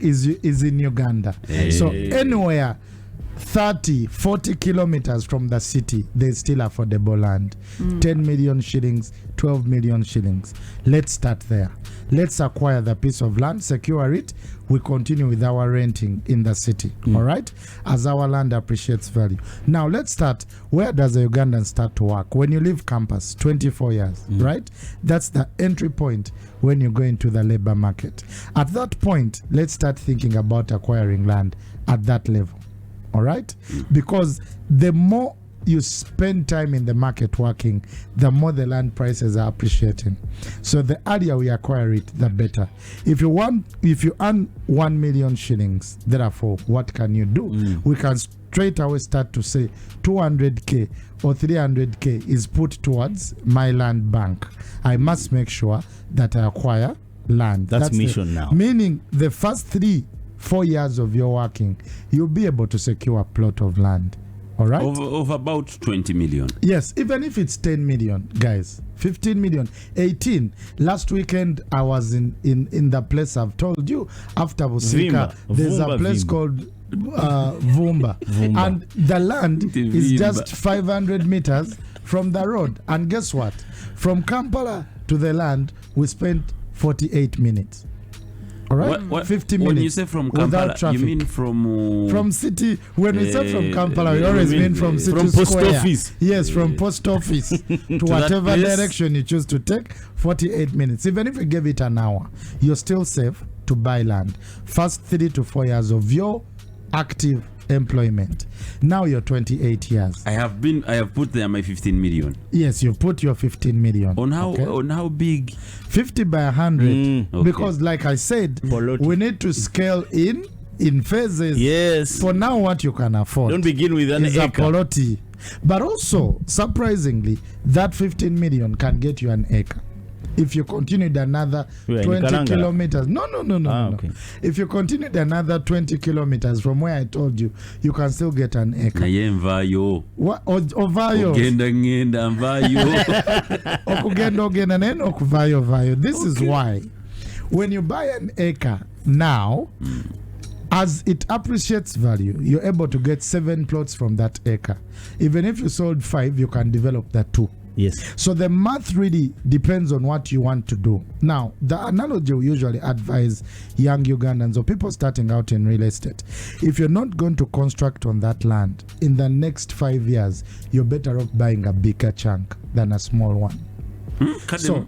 is in Uganda. Hey. So anywhere 30, 40 kilometers from the city, there's still affordable land. 10 million shillings, 12 million shillings. Let's start there. Let's acquire the piece of land, secure it. We continue with our renting in the city, all right? As our land appreciates value. Now, let's start. Where does a Ugandan start to work? When you leave campus, 24 years, right? That's the entry point when you go into the labor market. At that point, let's start thinking about acquiring land at that level. All right? Because the more you spend time in the market working, the more the land prices are appreciating. So the earlier we acquire it, the better. If you earn 1 million shillings, therefore, what can you do? We can straight away start to say 200k or 300k is put towards my land bank. I must make sure that I acquire land. That's mission now. Meaning the first 3-4 years of your working, you'll be able to secure a plot of land. All right? Of about 20 million. Yes, even if it's 10 million, guys, 15 million, 18. Last weekend, I was in the place I've told you, after Busika, there's a place called Vumba. And the land is just 500 meters from the road. And guess what? From Kampala to the land, we spent 48 minutes. All right, What, 50 minutes. When you say from Kampala, you mean from city. When we say from Kampala, we always mean from city from square. post office. Yes, from post office to whatever direction you choose to take. 48 minutes. Even if you give it an hour, you're still safe to buy land. First 3 to 4 years of your active employment. Now you're 28 years. I have put there my 15 million. Yes, you put your 15 million. On how big? 50 by 100. Okay. Because like I said, we need to scale in phases. Yes. For now, what you can afford. Don't begin with an is a acre. poloti. But also, surprisingly, that 15 million can get you an acre. If you continued another 20 kilometers, no. Okay. If you continued another 20 kilometers from where I told you, you can still get an acre. Naye nvayo. Ovayo. Ogenda nvayo. Okugenda neno okuvayo. This is why when you buy an acre now, as it appreciates value, you're able to get 7 plots from that acre. Even if you sold 5, you can develop that 2. Yes. So the math really depends on what you want to do. Now, the analogy we usually advise young Ugandans or people starting out in real estate, if you're not going to construct on that land in the next 5 years, you're better off buying a bigger chunk than a small one. So,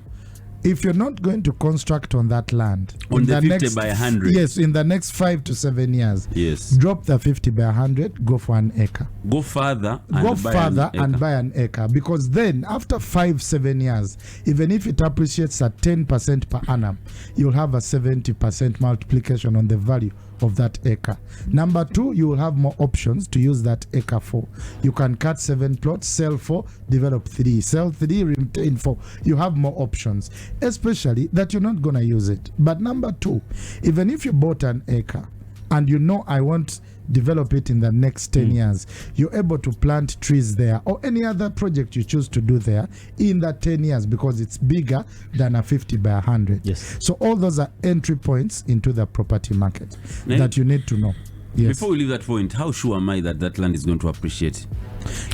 if you're not going to construct on that land on the 50 next, by 100, yes, in the next 5 to 7 years, yes, drop the 50 by 100, go for an acre. Go further and buy an acre, because then after 5-7 years, even if it appreciates at 10% per annum, you'll have a 70% multiplication on the value of that acre. Number 2, you will have more options to use that acre for. You can cut 7 plots, sell 4, develop 3, sell 3, retain 4. You have more options, especially that you're not going to use it. But number 2, even if you bought an acre and you know I want develop it in the next 10 years, you're able to plant trees there or any other project you choose to do there in that 10 years because it's bigger than a 50 by 100. Yes. So all those are entry points into the property market that you need to know. Yes. Before we leave that point, how sure am I that land is going to appreciate?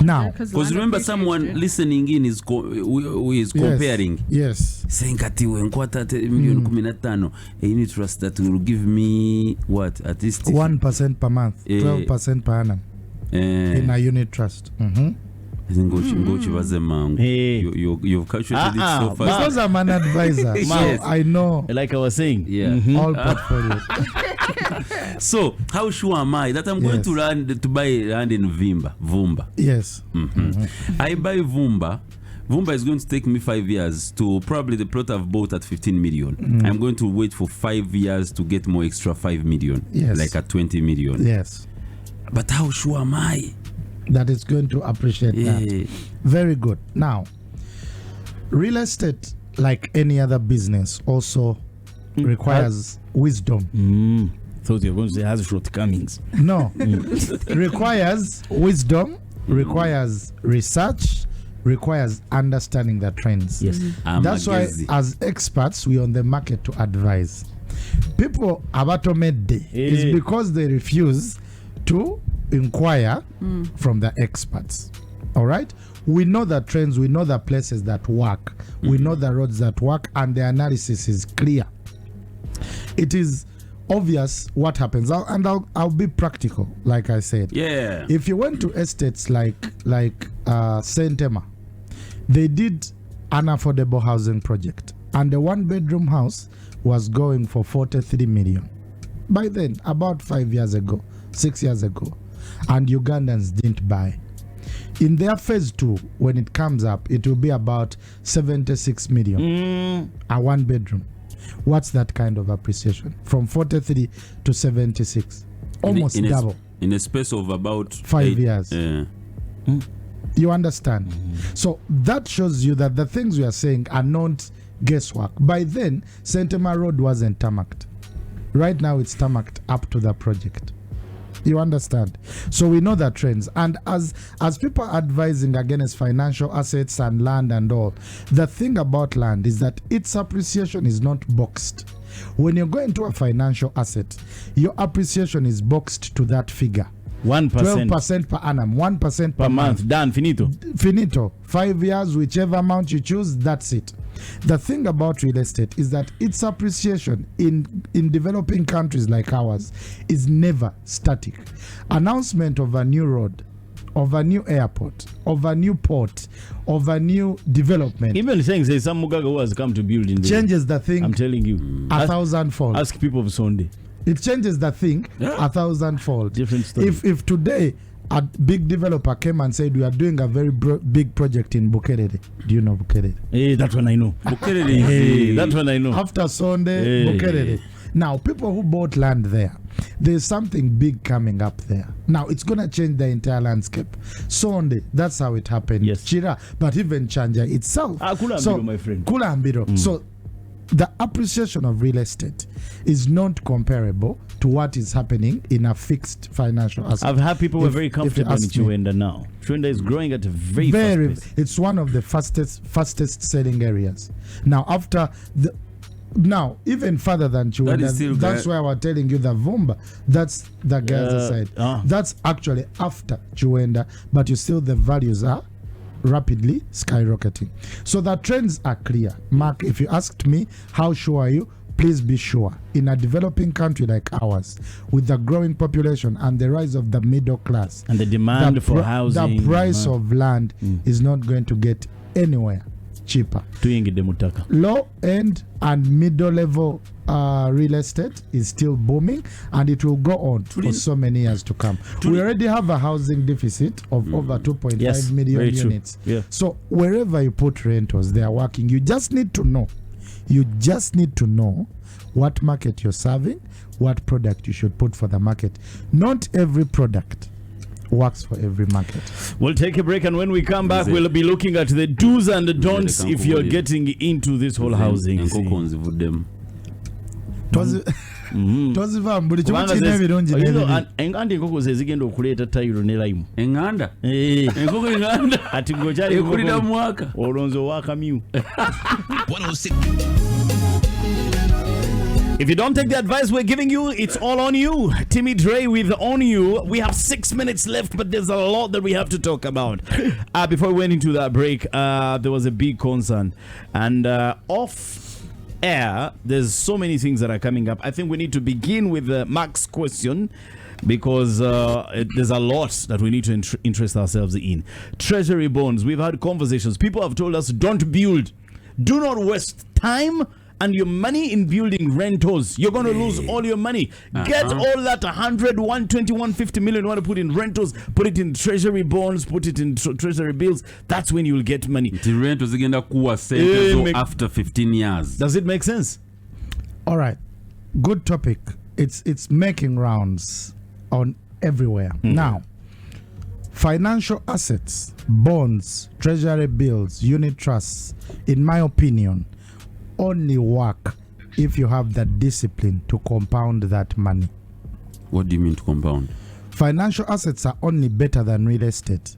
Now, because remember, someone listening in is who is comparing. Yes. Saying that million 15, a unit trust that will give me what, at least 1% per month, 12% per annum in a unit trust. You've calculated it so fast. Because I'm an advisor, so I know. Like I was saying, all portfolios. So, how sure am I that I'm going to buy land in Vumba? Yes. I buy Vumba. Vumba is going to take me 5 years to probably the plot I've bought at 15 million. I'm going to wait for 5 years to get more extra 5 million, like at 20 million. Yes. But how sure am I that it's going to appreciate that? Very good. Now, real estate, like any other business, also requires wisdom. Thought you were going to say has shortcomings. No. Requires wisdom, requires research, requires understanding the trends. Yes. That's why as experts, we're on the market to advise. People abatomedde is because they refuse to inquire from the experts. All right, we know the trends, we know the places that work, we know the roads that work, and the analysis is clear. It is obvious what happens. I'll be practical, like I said. Yeah. If you went to estates like Saint Emma, they did an affordable housing project, and the 1-bedroom house was going for 43 million. By then, about 5 years ago, 6 years ago, and Ugandans didn't buy. In their phase 2, when it comes up, it will be about 76 million. A 1-bedroom. What's that kind of appreciation? From 43 to 76. Almost double. In a space of about 5 years. You understand? So that shows you that the things we are saying are not guesswork. By then, St. Emma Road wasn't tarmacked. Right now, it's tarmacked up to the project. You understand? So we know the trends. And as people are advising against financial assets and land and all, the thing about land is that its appreciation is not boxed. When you go into a financial asset, your appreciation is boxed to that figure. 1%. 12% per annum, 1% per month. Done, finito. Finito. 5 years, whichever amount you choose, that's it. The thing about real estate is that its appreciation in developing countries like ours is never static. Announcement of a new road, of a new airport, of a new port, of a new development. Even saying say some Mugaga who has come to build in there. Changes the thing. I'm telling you. 1,000-fold. Ask people of Sunday. It changes the thing 1,000-fold. Different story. If today a big developer came and said we are doing a very big project in Bukerere. Do you know Bukerere? Hey, that one I know. Bukerere. Hey, that one I know. After Sunday, Bukerere. Now, people who bought land there, there's something big coming up there. Now, it's going to change the entire landscape. Sunday, that's how it happened. Yes. Chira, but even Chanja itself. Kulambiro, my friend. Kulambiro. So, the appreciation of real estate is not comparable to what is happening in a fixed financial asset. I've had people who are very comfortable in Chwenda now. Chwenda is growing at a very fast pace. It's one of the fastest selling areas. Now, even further than Chwenda, that's why I was telling you the Vumba, that's the Gaza side. That's actually after Chwenda, but the values are rapidly skyrocketing. So the trends are clear. Mark, if you asked me, how sure are you? Please be sure. In a developing country like ours, with the growing population and the rise of the middle class, and the demand for housing, the price of land is not going to get anywhere cheaper. Low end and middle level real estate is still booming, and it will go on for so many years to come. We already have a housing deficit of over 2.5 million units. Yeah. So wherever you put rentals, they are working. You just need to know what market you're serving, what product you should put for the market. Not every product works for every market. We'll take a break, and when we come back, we'll be looking at the do's and the don'ts if you're getting into this whole housing. Enganda enkoko ze zigenda okuleeta tayiro ne lime. Enganda? Enkoko enganda? Ati ngokyali ekulira mwaka. Olonzo wakamyu. If you don't take the advice we're giving you, it's all on you. Timmy Dre with On You. We have 6 minutes left, but there's a lot that we have to talk about. Before we went into that break, there was a big concern. And off air, there's so many things that are coming up. I think we need to begin with Mark's question, because there's a lot that we need to interest ourselves in. Treasury bonds. We've had conversations. People have told us, don't build. Do not waste time and your money in building rentals. You're going to lose all your money. Get all that 100, 120, 150 million you want to put in rentals, put it in treasury bonds, put it in treasury bills. That's when you'll get money. The rentals again after 15 years. Does it make sense? All right. Good topic. It's making rounds on everywhere. Now, financial assets, bonds, treasury bills, unit trusts, in my opinion, only work if you have the discipline to compound that money. What do you mean to compound? Financial assets are only better than real estate,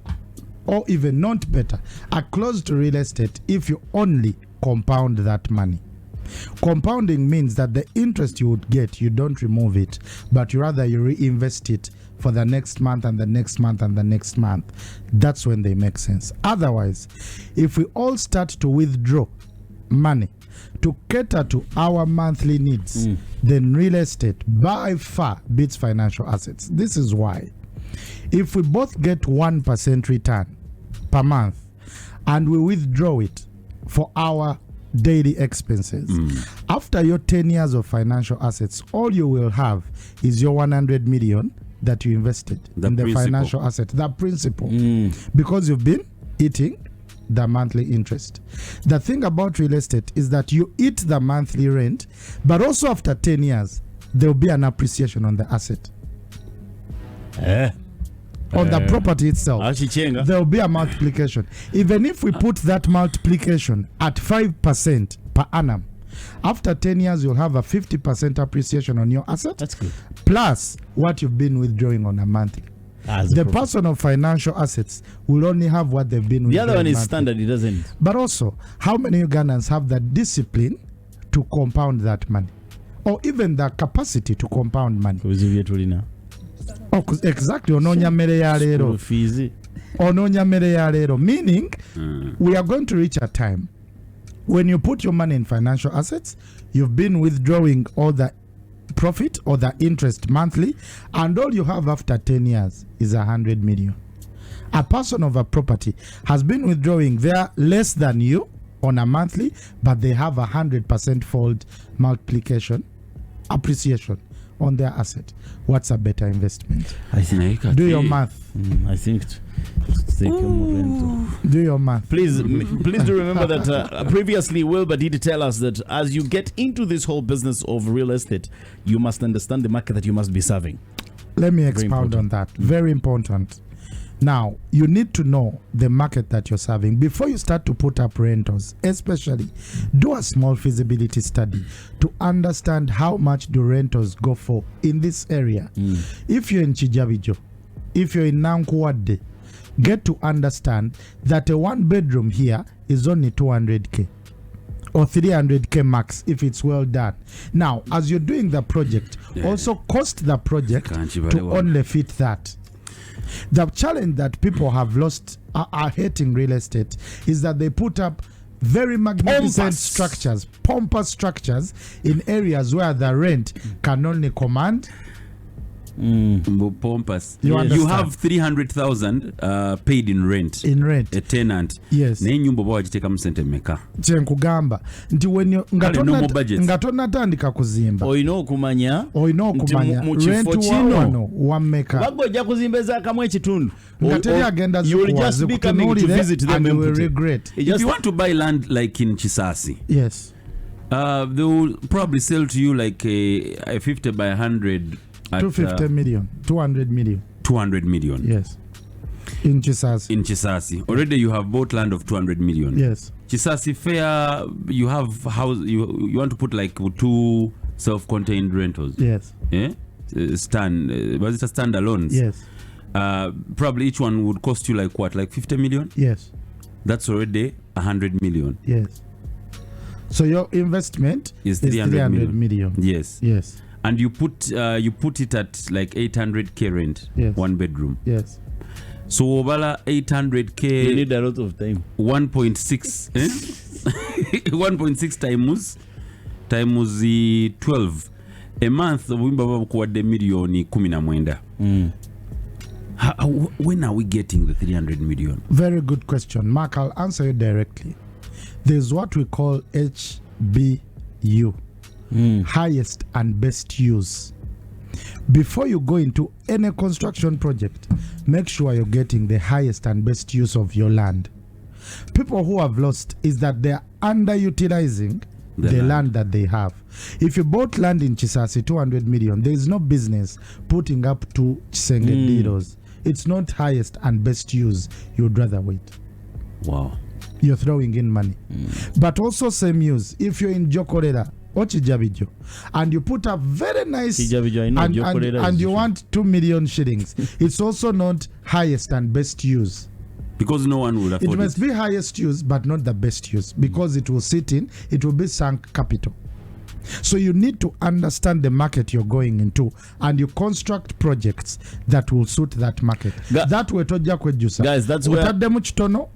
or even not better, are close to real estate if you only compound that money. Compounding means that the interest you would get, you don't remove it, but you reinvest it for the next month and the next month and the next month. That's when they make sense. Otherwise, if we all start to withdraw money to cater to our monthly needs, then real estate by far beats financial assets. This is why. If we both get 1% return per month and we withdraw it for our daily expenses, after your 10 years of financial assets, all you will have is your 100 million that you invested in the financial asset, the principal, because you've been eating the monthly interest. The thing about real estate is that you eat the monthly rent, but also after 10 years, there will be an appreciation on the asset. On the property itself, there will be a multiplication. Even if we put that multiplication at 5% per annum, after 10 years, you'll have a 50% appreciation on your asset. That's good. Plus what you've been withdrawing on a monthly. The person of financial assets will only have what they've been withdrawing. The other one is monthly. standard, it doesn't. But also, how many Ugandans have the discipline to compound that money? Or even the capacity to compound money? Oh, exactly. Ononya mere ya lero. Ononya mere ya lero. Meaning, we are going to reach a time when you put your money in financial assets, you've been withdrawing all the profit or the interest monthly, and all you have after 10 years is 100 million. A person of a property has been withdrawing there less than you on a monthly, but they have 100% fold multiplication, appreciation on their asset. What's a better investment? I think do your math. I think do your math. Please do remember that previously Wilbur did tell us that as you get into this whole business of real estate, you must understand the market that you must be serving. Let me expound on that. Very important. Now, you need to know the market that you're serving before you start to put up rentals. Especially, do a small feasibility study to understand how much do rentals go for in this area. If you're in Chijabijo, if you're in Nankuwadde, get to understand that a one bedroom here is only 200k or 300k max if it's well done. Now, as you're doing the project, also cost the project to only fit that. The challenge that people have lost are hating real estate is that they put up very magnificent pompous structures in areas where the rent can only command. Pompous. You have 300,000 paid in rent. A tenant. Yes. Chenkugamba nti when ngatonatandika kuzimba oyina okumanya rent wano wammeka bagojja kuzimbeza akamu ekitundu ngateri agenda zikutunuulire and you will regret. If you want to buy land like in Chisasi, yes, they will probably sell to you like a 50 by 100 at 250 million, 200 million. 200 million. Yes. In Chisasi. Already you have bought land of 200 million. Yes. Chisasi fair, you have house, you want to put like 2 self-contained rentals. Yes. Yeah? Was it a standalone? Yes. Probably each one would cost you like what, like 50 million? Yes. That's already 100 million. Yes. So your investment is 300 million. Yes. Yes. And you put it at like 800k rent, yes, 1 bedroom. Yes. So Obala 800k. You need a lot of time. 1.6. 1.6 times the 12. A month wimba kuwade milioni 19. When are we getting the 300 million? Very good question, Mark. I'll answer you directly. There's what we call HBU. Highest and best use. Before you go into any construction project, make sure you're getting the highest and best use of your land. People who have lost is that they're underutilizing the land that they have. If you bought land in Chisasi 200 million, there is no business putting up to Chisenge Diros. It's not highest and best use. You'd rather wait. Wow. You're throwing in money. But also same use. If you're in Jokorera or Chijabijo and you put up very nice and you want 2 million shillings, it's also not highest and best use. because no one will It afford must be highest use, but not the best use, because it will be sunk capital. So you need to understand the market you're going into, and you construct projects that will suit that market. That way tojja kwejusa. Guys, that's where Utaddemu kitono,